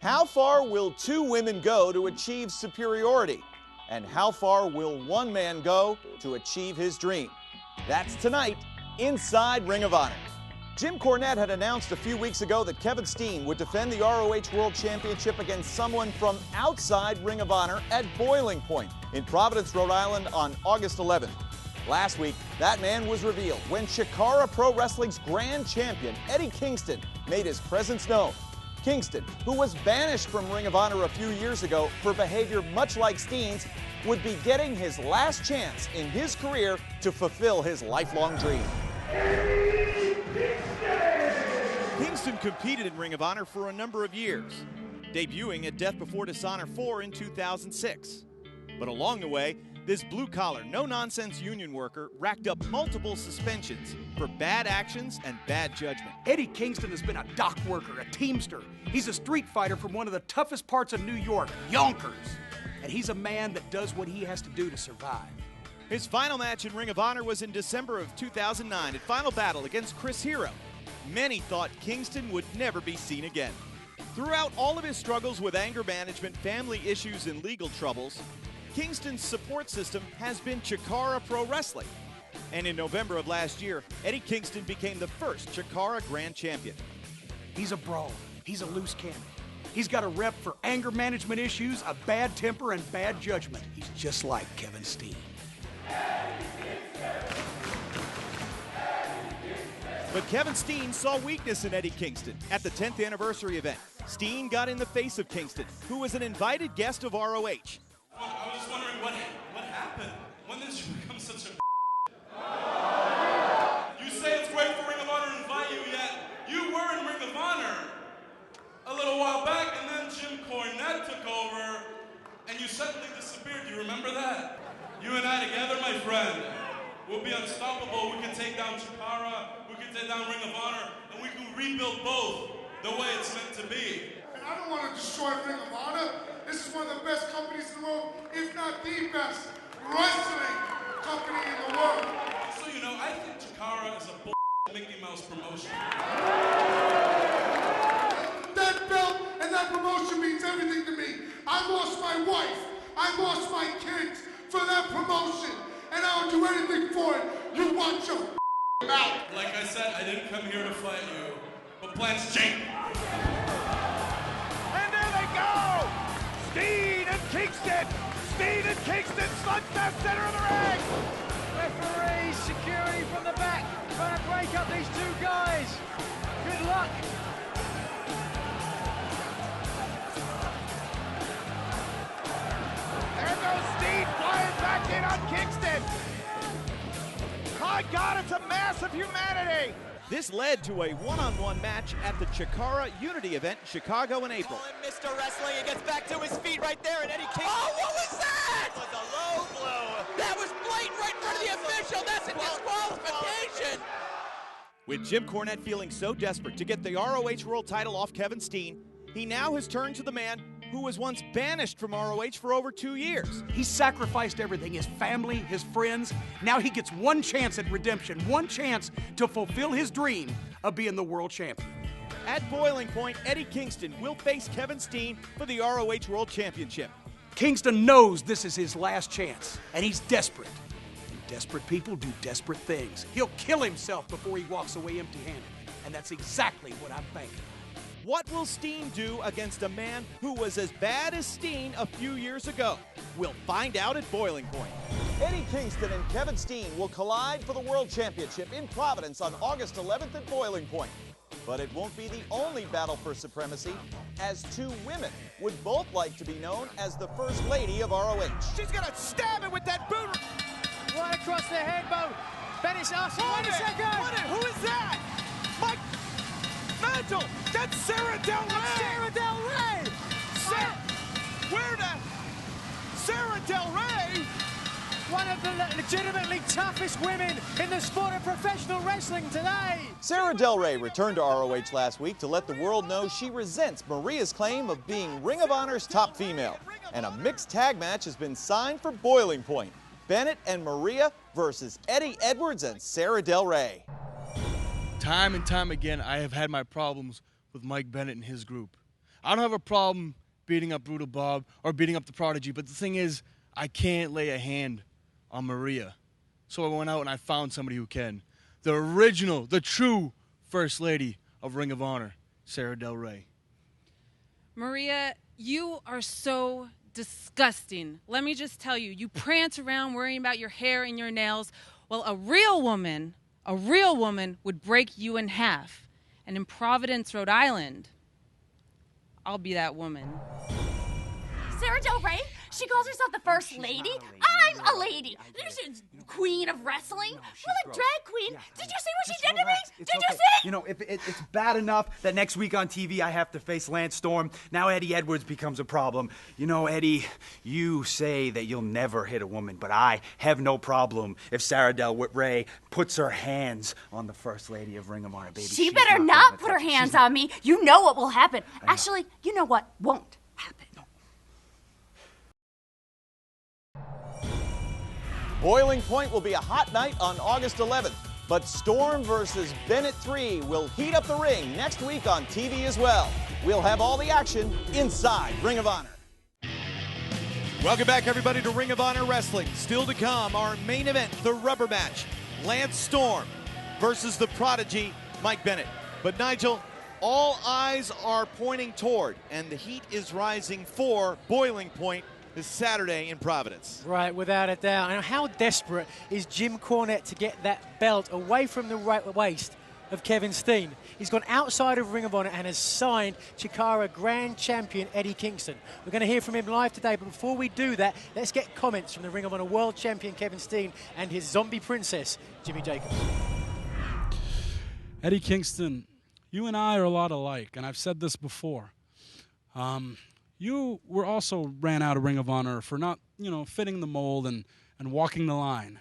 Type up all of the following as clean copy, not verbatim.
How far will two women go to achieve superiority? And how far will one man go to achieve his dream? That's tonight, inside Ring of Honor. Jim Cornette had announced a few weeks ago that Kevin Steen would defend the ROH World Championship against someone from outside Ring of Honor at Boiling Point in Providence, Rhode Island on August 11th. Last week, that man was revealed when Chikara Pro Wrestling's grand champion, Eddie Kingston, made his presence known. Kingston, who was banished from Ring of Honor a few years ago for behavior much like Steen's, would be getting his last chance in his career to fulfill his lifelong dream. Kingston competed in Ring of Honor for a number of years, debuting at Death Before Dishonor 4 in 2006. But along the way, this blue-collar, no-nonsense union worker racked up multiple suspensions for bad actions and bad judgment. Eddie Kingston has been a dock worker, a teamster. He's a street fighter from one of the toughest parts of New York, Yonkers. And he's a man that does what he has to do to survive. His final match in Ring of Honor was in December of 2009 at Final Battle against Chris Hero. Many thought Kingston would never be seen again. Throughout all of his struggles with anger management, family issues, and legal troubles, Kingston's support system has been Chikara Pro Wrestling. And in November of last year, Eddie Kingston became the first Chikara Grand Champion. He's a brawler. He's a loose cannon. He's got a rep for anger management issues, a bad temper, and bad judgment. He's just like Kevin Steen. But Kevin Steen saw weakness in Eddie Kingston. At the 10th anniversary event, Steen got in the face of Kingston, who was an invited guest of ROH. I was just wondering what happened? When did you become such a You say it's great for Ring of Honor to invite you, yet you were in Ring of Honor a little while back, and then Jim Cornette took over, and you suddenly disappeared. Do you remember that? You and I together, my friend, we'll be unstoppable. We can take down Chikara, we can take down Ring of Honor, and we can rebuild both the way it's meant to be. And I don't want to destroy Ring of Honor. This is one of the best companies in the world, if not the best wrestling company in the world. So you know, I think Chikara is a Mickey Mouse promotion. That belt and that promotion means everything to me. I lost my wife, I lost my kids for that promotion, and I would do anything for it. You watch your mouth. Like I said, I didn't come here to fight you, but plans change. And there they go! Steen and Kingston! Steen and Kingston slugs down center of the ring! Referees, security from the back, trying to break up these two guys. Good luck. There goes Steen flying back in on Kingston! My God, it's a mass of humanity! This led to a one-on-one match at the Chikara Unity event in Chicago in April. Mr. Wrestling, he gets back to his feet right there, and Eddie Kingston. Oh, what was that? That was a low blow. That was blatant right in front of the official. That's a disqualification. With Jim Cornette feeling so desperate to get the ROH World title off Kevin Steen, he now has turned to the man who was once banished from ROH for over 2 years. He sacrificed everything, his family, his friends. Now he gets one chance at redemption, one chance to fulfill his dream of being the world champion. At Boiling Point, Eddie Kingston will face Kevin Steen for the ROH World Championship. Kingston knows this is his last chance, and he's desperate. And desperate people do desperate things. He'll kill himself before he walks away empty-handed, and that's exactly what I'm banking. What will Steen do against a man who was as bad as Steen a few years ago? We'll find out at Boiling Point. Eddie Kingston and Kevin Steen will collide for the World Championship in Providence on August 11th at Boiling Point. But it won't be the only battle for supremacy, as two women would both like to be known as the First Lady of ROH. She's gonna stab it with that boot! Right across the head, Bo. Bennett's asking, wait a second! Who is that? Mike Mantle! That's Sarah Del Rey! Sarah Del Rey! Where the? Sarah Del Rey? One of the legitimately toughest women in the sport of professional wrestling today. Sarah Del Rey returned to ROH last week to let the world know she resents Maria's claim of being Ring of Honor's top female. And a mixed tag match has been signed for Boiling Point. Bennett and Maria versus Eddie Edwards and Sarah Del Rey. Time and time again, I have had my problems with Mike Bennett and his group. I don't have a problem beating up Brutal Bob or beating up the Prodigy, but the thing is, I can't lay a hand on Maria. So I went out and I found somebody who can. The original, the true First Lady of Ring of Honor, Sarah Del Rey. Maria, you are so disgusting. Let me just tell you, you prance around worrying about your hair and your nails. Well, a real woman would break you in half. And in Providence, Rhode Island, I'll be that woman. Sarah Del Rey? She calls herself the First Lady? I'm a lady. She's queen of wrestling. Well, a drag queen. Did you see what she did to me? Did you see? You know, if it's bad enough that next week on TV I have to face Lance Storm, now Eddie Edwards becomes a problem. You know, Eddie, you say that you'll never hit a woman, but I have no problem if Sarah Del Rey puts her hands on the First Lady of Ring of Honor, baby. She better not put her hands on me. You know what will happen. Actually, you know what won't happen. Boiling Point will be a hot night on August 11th, but Storm versus Bennett 3 will heat up the ring next week on TV as well. We'll have all the action inside Ring of Honor. Welcome back, everybody, to Ring of Honor Wrestling. Still to come, our main event, the rubber match. Lance Storm versus the Prodigy, Mike Bennett. But Nigel, all eyes are pointing toward, and the heat is rising for Boiling Point this Saturday in Providence. Right, without a doubt. And how desperate is Jim Cornette to get that belt away from the waist of Kevin Steen? He's gone outside of Ring of Honor and has signed Chikara Grand Champion Eddie Kingston. We're going to hear from him live today, but before we do that, let's get comments from the Ring of Honor World Champion Kevin Steen and his zombie princess, Jimmy Jacobs. Eddie Kingston, you and I are a lot alike, and I've said this before. You were also ran out of Ring of Honor for not, fitting the mold and walking the line.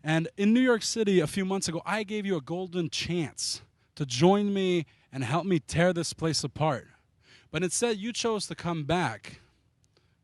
And in New York City a few months ago, I gave you a golden chance to join me and help me tear this place apart. But instead, you chose to come back,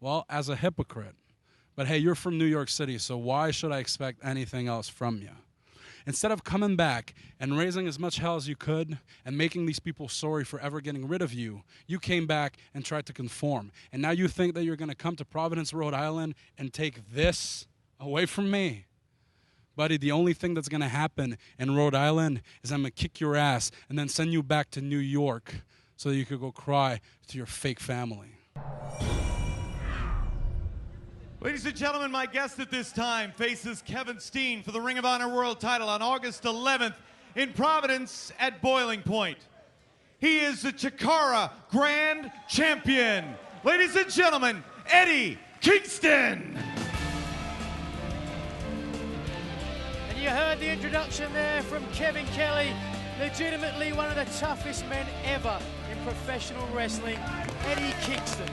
well, as a hypocrite. But hey, you're from New York City, so why should I expect anything else from you? Instead of coming back and raising as much hell as you could and making these people sorry for ever getting rid of you, you came back and tried to conform. And now you think that you're going to come to Providence, Rhode Island and take this away from me? Buddy, the only thing that's going to happen in Rhode Island is I'm going to kick your ass and then send you back to New York so that you could go cry to your fake family. Ladies and gentlemen, my guest at this time faces Kevin Steen for the Ring of Honor World title on August 11th in Providence at Boiling Point. He is the Chikara Grand Champion. Ladies and gentlemen, Eddie Kingston. And you heard the introduction there from Kevin Kelly, legitimately one of the toughest men ever in professional wrestling, Eddie Kingston.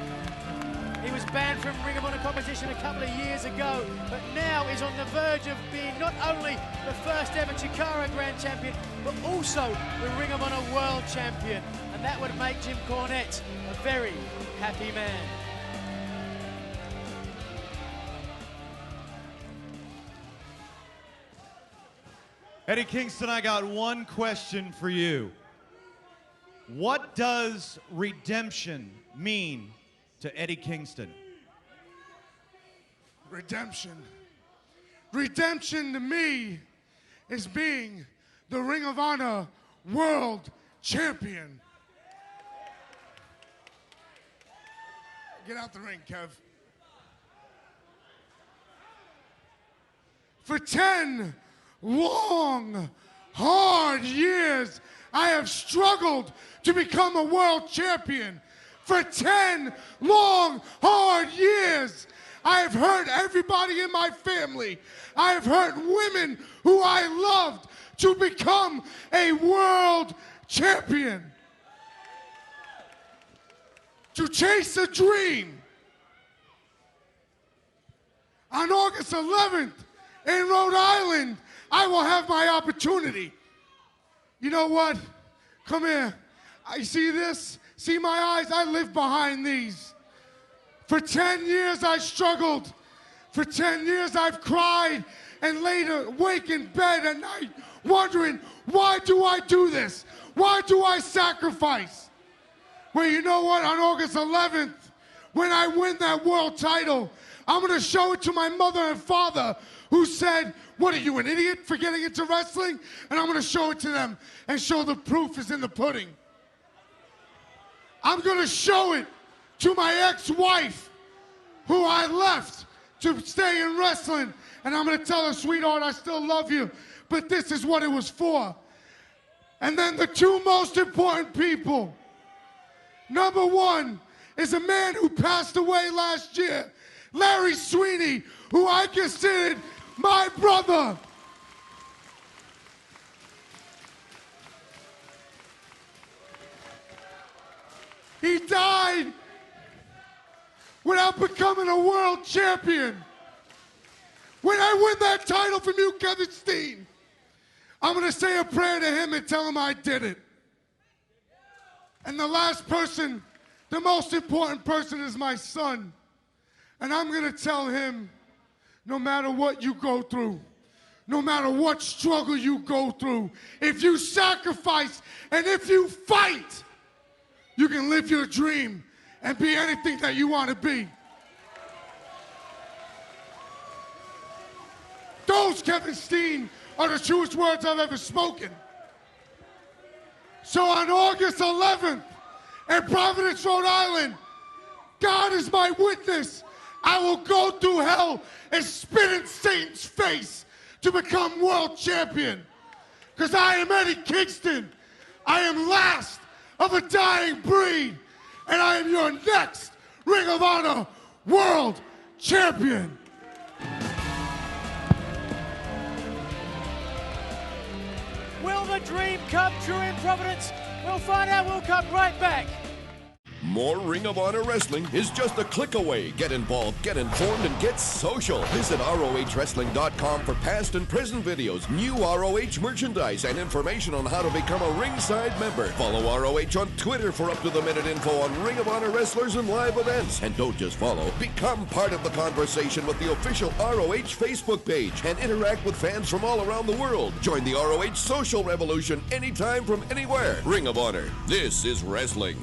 He was banned from Ring of Honor competition a couple of years ago, but now is on the verge of being not only the first ever Chikara Grand Champion, but also the Ring of Honor World Champion. And that would make Jim Cornette a very happy man. Eddie Kingston, I got one question for you. What does redemption mean to Eddie Kingston? Redemption. Redemption to me is being the Ring of Honor World Champion. Get out the ring, Kev. For 10 long, hard years, I have struggled to become a world champion. For 10 long, hard years, I have hurt everybody in my family. I have hurt women who I loved to become a world champion. To chase a dream. On August 11th in Rhode Island, I will have my opportunity. You know what? Come here. I see this. See my eyes? I live behind these. For 10 years I struggled. For 10 years I've cried and laid awake in bed at night wondering, why do I do this? Why do I sacrifice? Well, you know what? On August 11th, when I win that world title, I'm going to show it to my mother and father who said, what are you, an idiot for getting into wrestling? And I'm going to show it to them and show the proof is in the pudding. I'm going to show it to my ex-wife who I left to stay in wrestling. And I'm going to tell her, sweetheart, I still love you, but this is what it was for. And then the two most important people. Number one is a man who passed away last year, Larry Sweeney, who I considered my brother. He died without becoming a world champion. When I win that title from you, Kevin Steen, I'm going to say a prayer to him and tell him I did it. And the last person, the most important person, is my son. And I'm going to tell him, no matter what you go through, no matter what struggle you go through, if you sacrifice and if you fight, you can live your dream and be anything that you want to be. Those, Kevin Steen, are the truest words I've ever spoken. So on August 11th in Providence, Rhode Island, God is my witness. I will go through hell and spit in Satan's face to become world champion. Because I am Eddie Kingston. I am last of a dying breed. And I am your next Ring of Honor world champion. Will the dream come true in Providence? We'll find out. We'll come right back. More Ring of Honor Wrestling is just a click away. Get involved, get informed, and get social. Visit ROHWrestling.com for past and present videos, new ROH merchandise, and information on how to become a ringside member. Follow ROH on Twitter for up-to-the-minute info on Ring of Honor wrestlers and live events. And don't just follow, become part of the conversation with the official ROH Facebook page and interact with fans from all around the world. Join the ROH social revolution anytime from anywhere. Ring of Honor. This is wrestling.